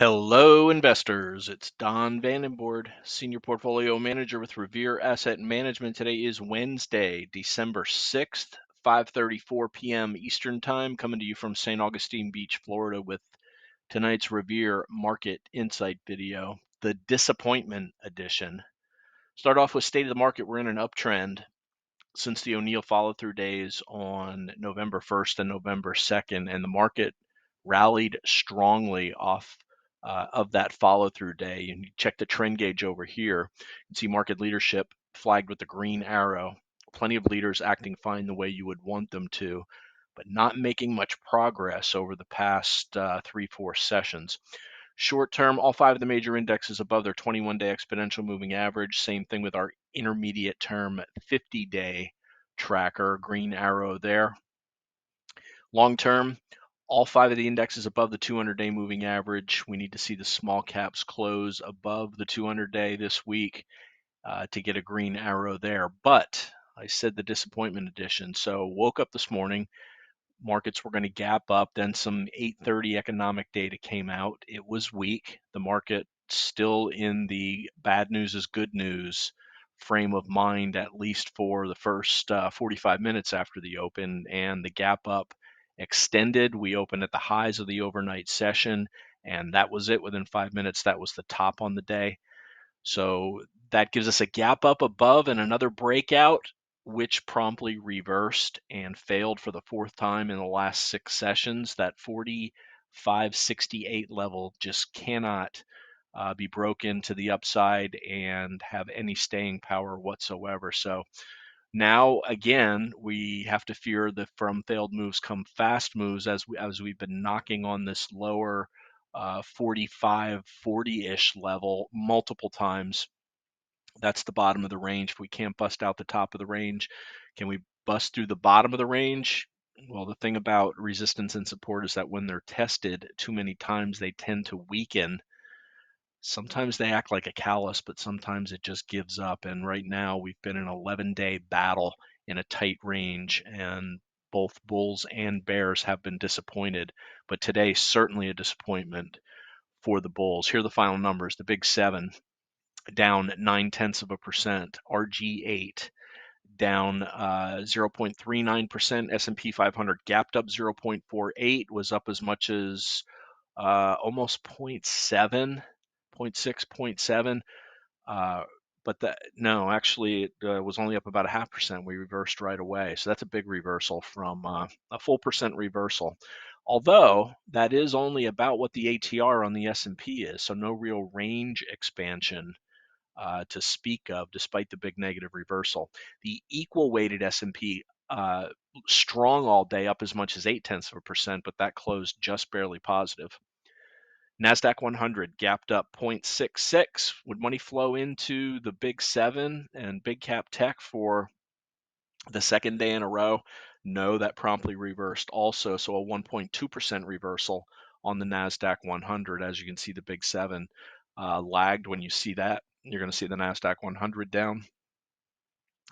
Hello, investors. It's Don Vandenbord, Senior Portfolio Manager with Revere Asset Management. Today is Wednesday, December 6th, 5:34 p.m. Eastern Time, coming to you from St. Augustine Beach, Florida, with tonight's Revere Market Insight video, the Disappointment Edition. Start off with State of the Market. We're in an uptrend since the O'Neill follow-through days on November 1st and November 2nd, and the market rallied strongly off of that follow-through day. And you check the trend gauge over here, you can see market leadership flagged with the green arrow. Plenty of leaders acting fine the way you would want them to, but not making much progress over the past 3-4 sessions. Short term, all 5 of the major indexes above their 21-day exponential moving average. Same thing with our intermediate term 50-day tracker, green arrow there. Long term, all 5 of the indexes above the 200-day moving average. We need to see the small caps close above the 200-day this week to get a green arrow there. But I said the disappointment edition. So woke up this morning, markets were going to gap up. Then some 8:30 economic data came out. It was weak. The market still in the bad news is good news frame of mind, at least for the first 45 minutes after the open, and the gap up extended. We opened at the highs of the overnight session, and that was it. Within 5 minutes, that was the top on the day. So that gives us a gap up above and another breakout, which promptly reversed and failed for the 4th time in the last 6 sessions. That 45.68 level just cannot be broken to the upside and have any staying power whatsoever. So now again, we have to fear that from failed moves come fast moves, as we've been knocking on this lower 45, 40-ish level multiple times. That's the bottom of the range. If we can't bust out the top of the range, can we bust through the bottom of the range? Well, the thing about resistance and support is that when they're tested too many times, they tend to weaken. Sometimes they act like a callus, but sometimes it just gives up. And right now we've been in an 11-day battle in a tight range, and both bulls and bears have been disappointed. But today, certainly a disappointment for the bulls. Here are the final numbers. The big 7 down 0.9%, RG8 down 0.39%, S&P 500 gapped up 0.48, was up as much as almost 0.7, 0.6, 0.7. No, actually it was only up about 0.5%. We reversed right away. So that's a big reversal from a full percent reversal. Although that is only about what the ATR on the S&P is, so no real range expansion to speak of, despite the big negative reversal. The equal weighted S&P strong all day, up as much as 0.8%, but that closed just barely positive. NASDAQ 100 gapped up 0.66. Would money flow into the big 7 and big cap tech for the 2nd day in a row? No, that promptly reversed also. So a 1.2% reversal on the NASDAQ 100. As you can see, the big 7 lagged. When you see that, you're going to see the NASDAQ 100 down.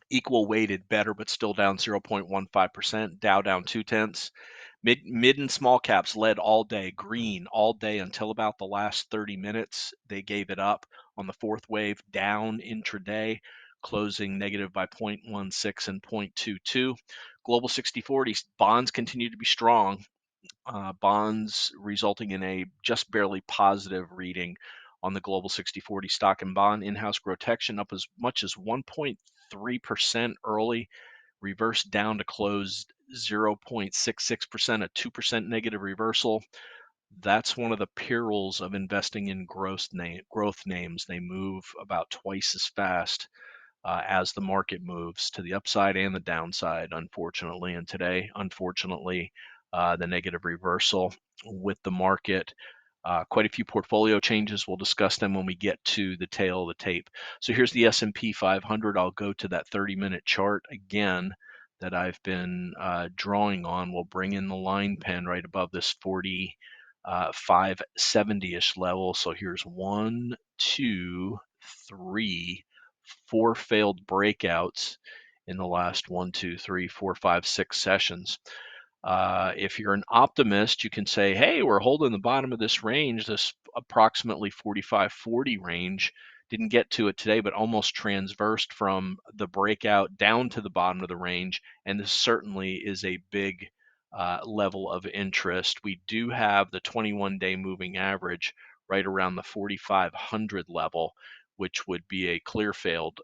Equal weighted, better, but still down 0.15%. Dow down 0.2. Mid and small caps led all day, green all day until about the last 30 minutes. They gave it up on the 4th wave, down intraday, closing negative by 0.16 and 0.22. Global 60/40 bonds continue to be strong. Bonds resulting in a just barely positive reading on the global 60/40 stock and bond. In-house GROTECTION up as much as 1.3% early, reversed down to close 0.66%, a 2% negative reversal. That's one of the perils of investing in growth names. They move about twice as fast as the market moves to the upside and the downside, unfortunately. And today, unfortunately, the negative reversal with the market. Quite a few portfolio changes. We'll discuss them when we get to the tail of the tape. So here's the S&P 500. I'll go to that 30-minute chart again that I've been drawing on. We'll bring in the line pen right above this 45.70-ish level. So here's 1, 2, 3, 4 failed breakouts in the last 1, 2, 3, 4, 5, 6 sessions. If you're an optimist, you can say, hey, we're holding the bottom of this range, this approximately 45-40 range. Didn't get to it today, but almost transversed from the breakout down to the bottom of the range. And this certainly is a big level of interest. We do have the 21-day moving average right around the 4,500 level, which would be a clear failed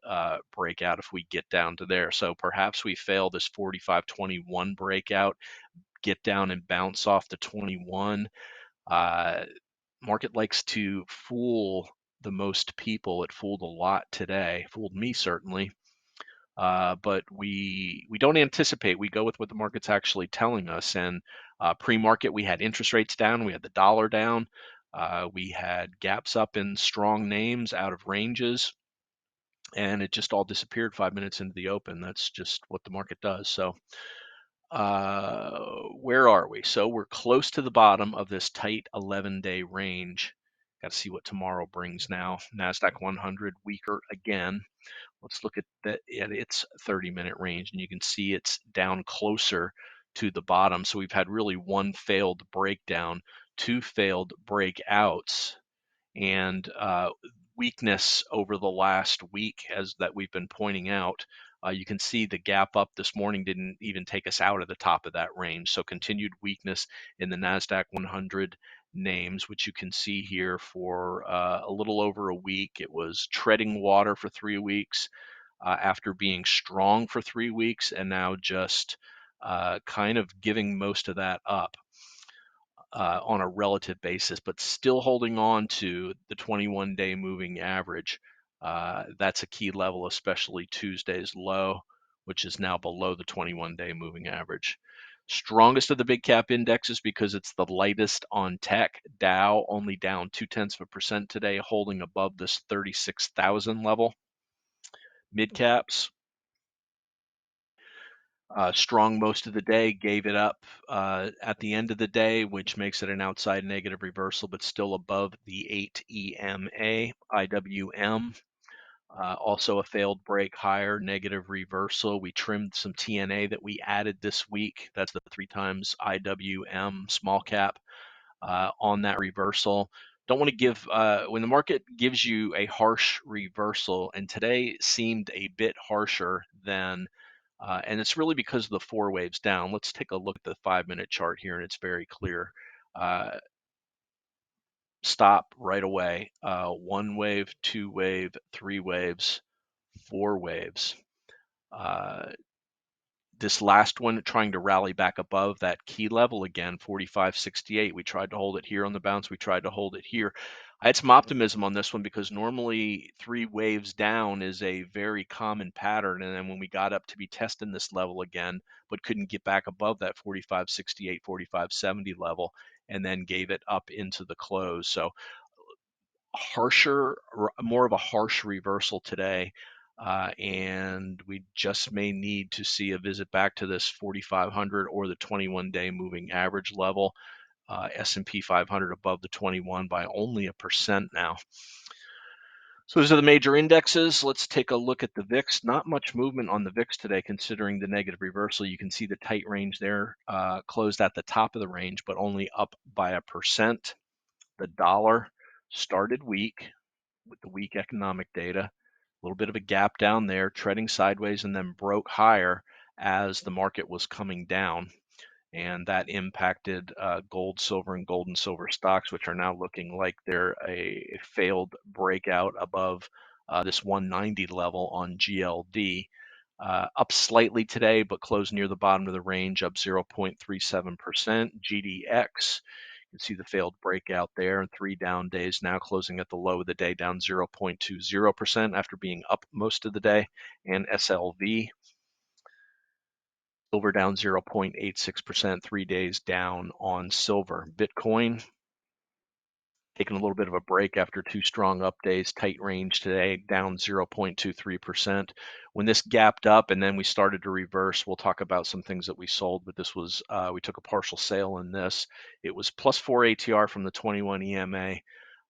breakout if we get down to there. So perhaps we fail this 45.21 breakout, get down and bounce off the 21. Market likes to fool the most people. It fooled a lot today, fooled me certainly. But we don't anticipate. We go with what the market's actually telling us. And pre-market, we had interest rates down, we had the dollar down, we had gaps up in strong names out of ranges, and it just all disappeared 5 minutes into the open. That's just what the market does. So where are we? So we're close to the bottom of this tight 11-day range. Got to see what tomorrow brings now. NASDAQ 100 weaker again. Let's look at its 30-minute range, and you can see it's down closer to the bottom. So we've had really one failed breakdown, two failed breakouts, and weakness over the last week as that we've been pointing out. You can see the gap up this morning didn't even take us out of the top of that range. So continued weakness in the NASDAQ 100 names, which you can see here for a little over a week. It was treading water for 3 weeks after being strong for 3 weeks, and now just kind of giving most of that up on a relative basis, but still holding on to the 21-day moving average. That's a key level, especially Tuesday's low, which is now below the 21-day moving average. Strongest of the big cap indexes because it's the lightest on tech. Dow only down 0.2% today, holding above this 36,000 level. Mid caps strong most of the day, gave it up at the end of the day, which makes it an outside negative reversal, but still above the 8 EMA. IWM, also a failed break higher, negative reversal. We trimmed some TNA that we added this week. That's the 3 times IWM small cap on that reversal. Don't want to give, when the market gives you a harsh reversal, and today seemed a bit harsher than and it's really because of the 4 waves down. Let's take a look at the 5-minute chart here, and it's very clear. Stop right away. 1 wave, 2 wave, 3 waves, 4 waves. This last one trying to rally back above that key level again, 45.68. We tried to hold it here on the bounce. We tried to hold it here. I had some optimism on this one because normally 3 waves down is a very common pattern. And then when we got up to be testing this level again, but couldn't get back above that 45.68, 45.70 level, and then gave it up into the close. So harsher, more of a harsh reversal today. And we just may need to see a visit back to this 4,500 or the 21-day moving average level. S&P 500 above the 21 by only 1% now. So those are the major indexes. Let's take a look at the VIX. Not much movement on the VIX today considering the negative reversal. You can see the tight range there closed at the top of the range, but only up by 1%. The dollar started weak with the weak economic data, a little bit of a gap down there, treading sideways, and then broke higher as the market was coming down. And that impacted gold, silver, and gold and silver stocks, which are now looking like they're a failed breakout above this 190 level on GLD. Up slightly today, but closed near the bottom of the range, up 0.37%. GDX, you can see the failed breakout there, and 3 down days now, closing at the low of the day, down 0.20% after being up most of the day. And SLV, silver down 0.86%, 3 days down on silver. Bitcoin taking a little bit of a break after 2 strong up days, tight range today, down 0.23%. When this gapped up and then we started to reverse, we'll talk about some things that we sold, but this was, we took a partial sale in this. It was plus 4 ATR from the 21 EMA.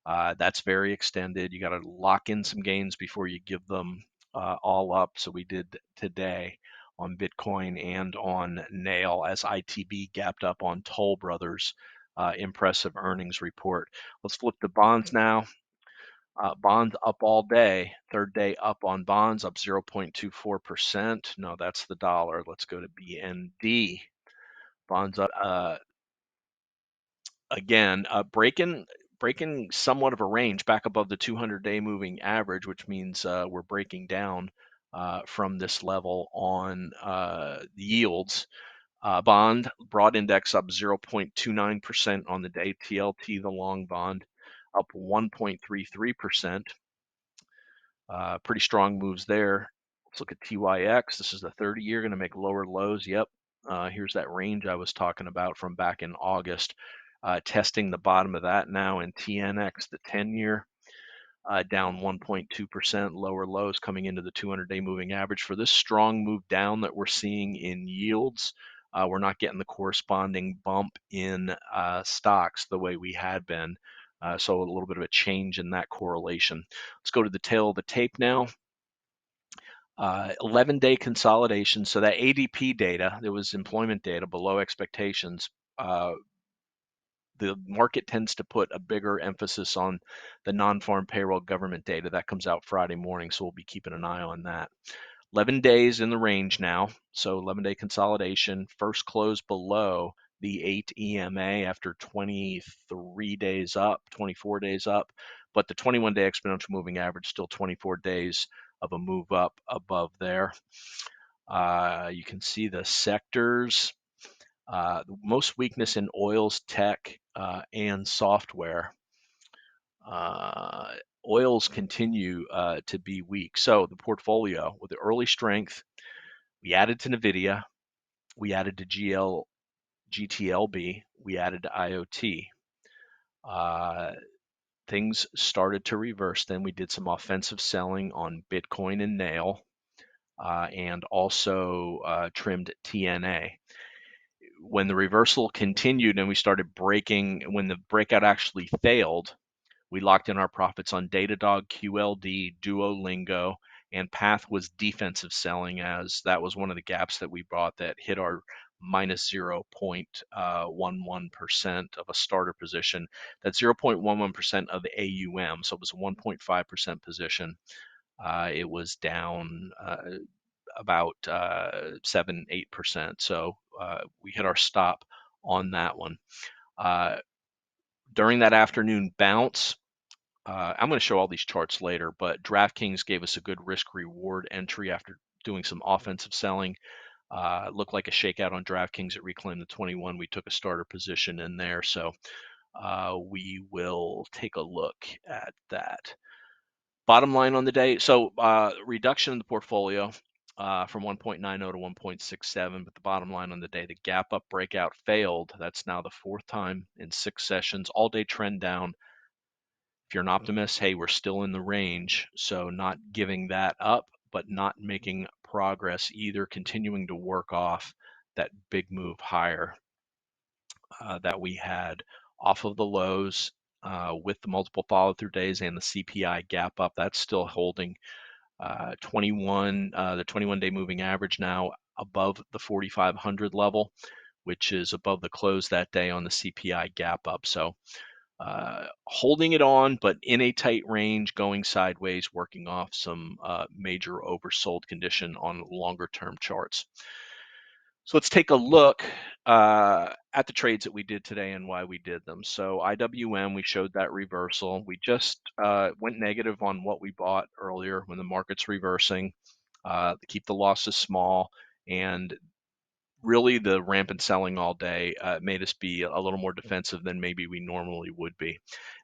That's very extended. You got to lock in some gains before you give them all up. So we did today. on Bitcoin and on Nail as ITB gapped up on Toll Brothers' impressive earnings report. Let's flip to bonds now. Bonds up all day. Third day up on bonds, up 0.24%. No, that's the dollar. Let's go to BND. Bonds up again, breaking somewhat of a range back above the 200-day moving average, which means we're breaking down from this level on yields. Bond broad index up 0.29% on the day. TLT, the long bond, up 1.33%. Pretty strong moves there. Let's look at TYX. This is the 30-year, going to make lower lows. Yep. Here's that range I was talking about from back in August. Testing the bottom of that now in TNX, the 10-year, down 1.2%, lower lows coming into the 200-day moving average. For this strong move down that we're seeing in yields, we're not getting the corresponding bump in stocks the way we had been. So a little bit of a change in that correlation. Let's go to the tail of the tape now. 11-day consolidation. So that ADP data, there was employment data below expectations. The market tends to put a bigger emphasis on the non-farm payroll government data that comes out Friday morning. So we'll be keeping an eye on that. 11 days in the range now. So 11-day consolidation, first close below the 8 EMA after 23 days up, 24 days up, but the 21-day exponential moving average still 24 days of a move up above there. You can see the sectors. The most weakness in oils, tech, and software. Oils continue to be weak. So the portfolio with the early strength, we added to NVIDIA, we added to GTLB, we added to IoT. Things started to reverse. Then we did some offensive selling on Bitcoin and Nail, and also trimmed TNA. When the reversal continued and we started breaking, when the breakout actually failed, we locked in our profits on Datadog, QLD, Duolingo, and Path was defensive selling, as that was one of the gaps that we bought that hit our minus 0.11% of a starter position. That's 0.11% of the AUM, so it was a 1.5% position. It was down about 7-8%. So we hit our stop on that one. During that afternoon bounce, I'm going to show all these charts later, but DraftKings gave us a good risk reward entry after doing some offensive selling. Looked like a shakeout on DraftKings. It reclaimed the 21. We took a starter position in there. So we will take a look at that. Bottom line on the day. So reduction in the portfolio from 1.90 to 1.67, but the bottom line on the day, the gap up breakout failed. That's now the fourth time in 6 sessions. All day trend down. If you're an optimist, hey, we're still in the range. So not giving that up, but not making progress either, continuing to work off that big move higher that we had off of the lows with the multiple follow-through days and the CPI gap up. That's still holding. The 21-day moving average now above the 4,500 level, which is above the close that day on the CPI gap up. So holding it on, but in a tight range, going sideways, working off some major oversold condition on longer term charts. So let's take a look at the trades that we did today and why we did them. So IWM, we showed that reversal. We just went negative on what we bought earlier when the market's reversing, to keep the losses small, and really the rampant selling all day made us be a little more defensive than maybe we normally would be.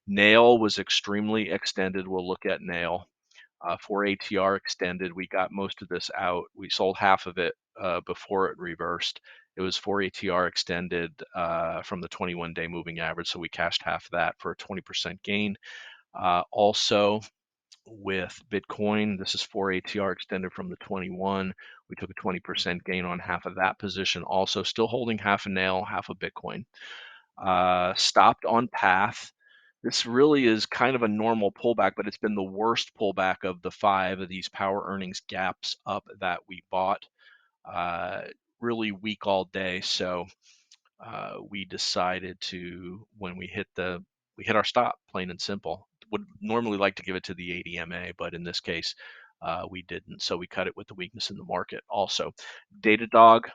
Nail was extremely extended. We'll look at Nail. For ATR extended, we got most of this out. We sold half of it before it reversed. It was for ATR extended from the 21-day moving average, so we cashed half of that for a 20% gain. Also, with Bitcoin, this is for ATR extended from the 21. We took a 20% gain on half of that position. Also, still holding half a Nail, half a Bitcoin. Stopped on Path. This really is kind of a normal pullback, but it's been the worst pullback of the 5 of these power earnings gaps up that we bought. uh, really weak all day. So we decided to, when we hit our stop, plain and simple. Would normally like to give it to the ADMA, but in this case, we didn't. So we cut it with the weakness in the market. Also, Datadog,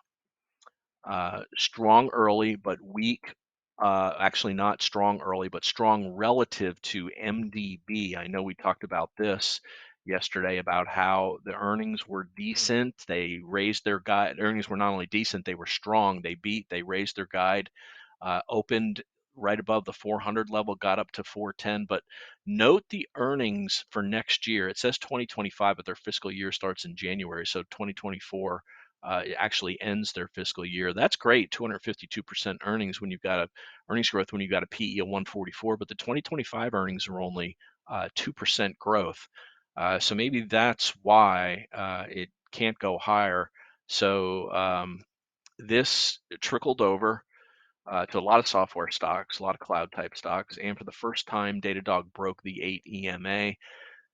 strong early, but weak. Actually, not strong early, but strong relative to MDB. I know we talked about this yesterday about how the earnings were decent. They raised their guide. Earnings were not only decent, they were strong. They beat, they raised their guide, opened right above the 400 level, got up to 410. But note the earnings for next year. It says 2025, but their fiscal year starts in January. So 2024 it actually ends their fiscal year. That's great, 252% earnings when you've got a earnings growth when you've got a PE of 144. But the 2025 earnings are only 2% growth. So maybe that's why it can't go higher. So this trickled over to a lot of software stocks, a lot of cloud type stocks, and for the first time, Datadog broke the 8 EMA.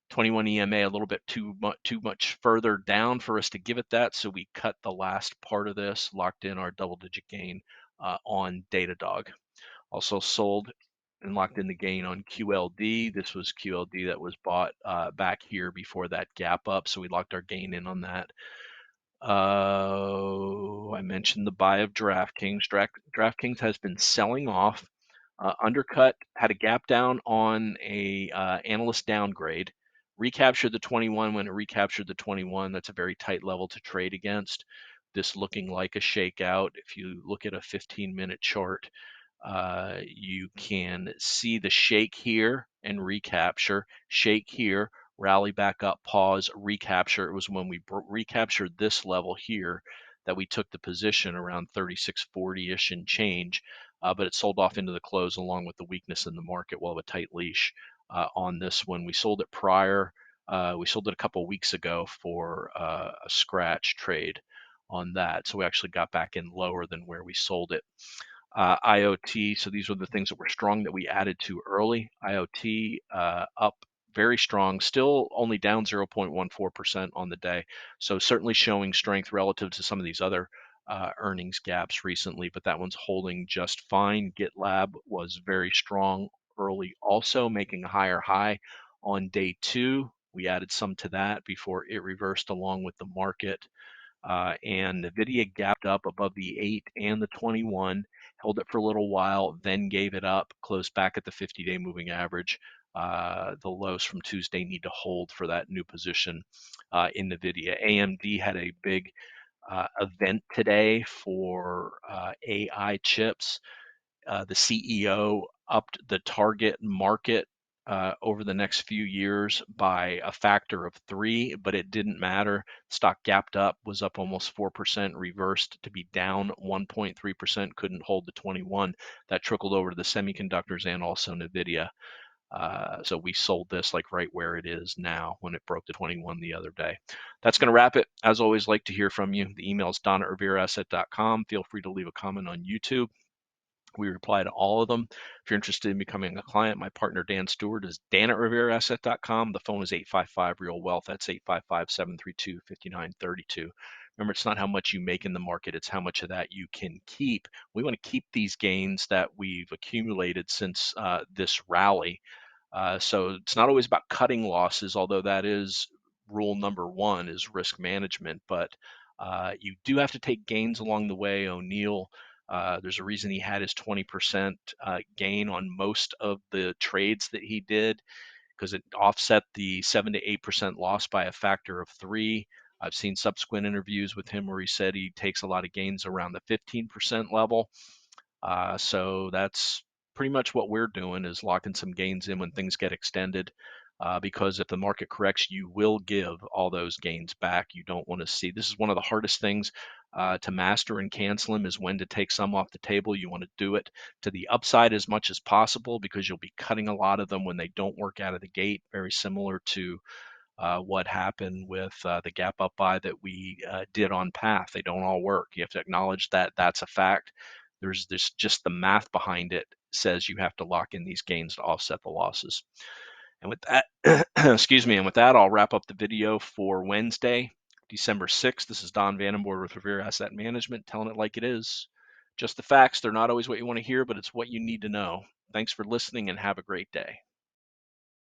21 EMA a little bit too much further down for us to give it that, so we cut the last part of this, locked in our double-digit gain on Datadog. Also sold and locked in the gain on QLD. This was QLD that was bought back here before that gap up, so we locked our gain in on that. I mentioned the buy of DraftKings. DraftKings has been selling off, undercut, had a gap down on a analyst downgrade, recaptured the 21. When it recaptured the 21, that's a very tight level to trade against. This looking like a shakeout. If you look at a 15-minute chart, you can see the shake here and recapture, shake here, rally back up, pause, recapture. It was when we recaptured this level here that we took the position around 36.40-ish and change, but it sold off into the close along with the weakness in the market. We'll have a tight leash on this one. We sold it prior. We sold it a couple weeks ago for a scratch trade on that. So we actually got back in lower than where we sold it. IoT, so these were the things that were strong that we added to early. IoT up very strong, still only down 0.14% on the day. So certainly showing strength relative to some of these other earnings gaps recently, but that one's holding just fine. GitLab was very strong early, also making a higher high on day 2. We added some to that before it reversed along with the market. And NVIDIA gapped up above the 8 and the 21, held it for a little while, then gave it up, closed back at the 50-day moving average. The lows from Tuesday need to hold for that new position in NVIDIA. AMD had a big event today for AI chips. The CEO upped the target market over the next few years by a factor of 3, but it didn't matter. Stock gapped up, was up almost 4%, reversed to be down 1.3%, couldn't hold the 21. That trickled over to the semiconductors and also NVIDIA. So we sold this like right where it is now when it broke the 21 the other day. That's going to wrap it. As always, like to hear from you. The email is don@revereasset.com. Feel free to leave a comment on YouTube. We reply to all of them. If you're interested in becoming a client, my partner Dan Stewart is dan@revereasset.com. The phone is 855-REAL-WEALTH. That's 855-732-5932. Remember, it's not how much you make in the market, it's how much of that you can keep. We want to keep these gains that we've accumulated since this rally. So it's not always about cutting losses, although that is rule number 1 is risk management. But you do have to take gains along the way. O'Neill, there's a reason he had his 20% gain on most of the trades that he did, because it offset the 7 to 8% loss by a factor of 3. I've seen subsequent interviews with him where he said he takes a lot of gains around the 15% level. So that's pretty much what we're doing, is locking some gains in when things get extended. Because if the market corrects, you will give all those gains back. You don't want to see, this is one of the hardest things to master and cancel them, is when to take some off the table. You want to do it to the upside as much as possible, because you'll be cutting a lot of them when they don't work out of the gate. Very similar to what happened with the gap up buy that we did on Path. They don't all work. You have to acknowledge that that's a fact. There's this, just the math behind it says you have to lock in these gains to offset the losses. And with that, excuse me, and with that, I'll wrap up the video for Wednesday, December 6th. This is Don Vandenbord with Revere Asset Management, telling it like it is. Just the facts. They're not always what you want to hear, but it's what you need to know. Thanks for listening and have a great day.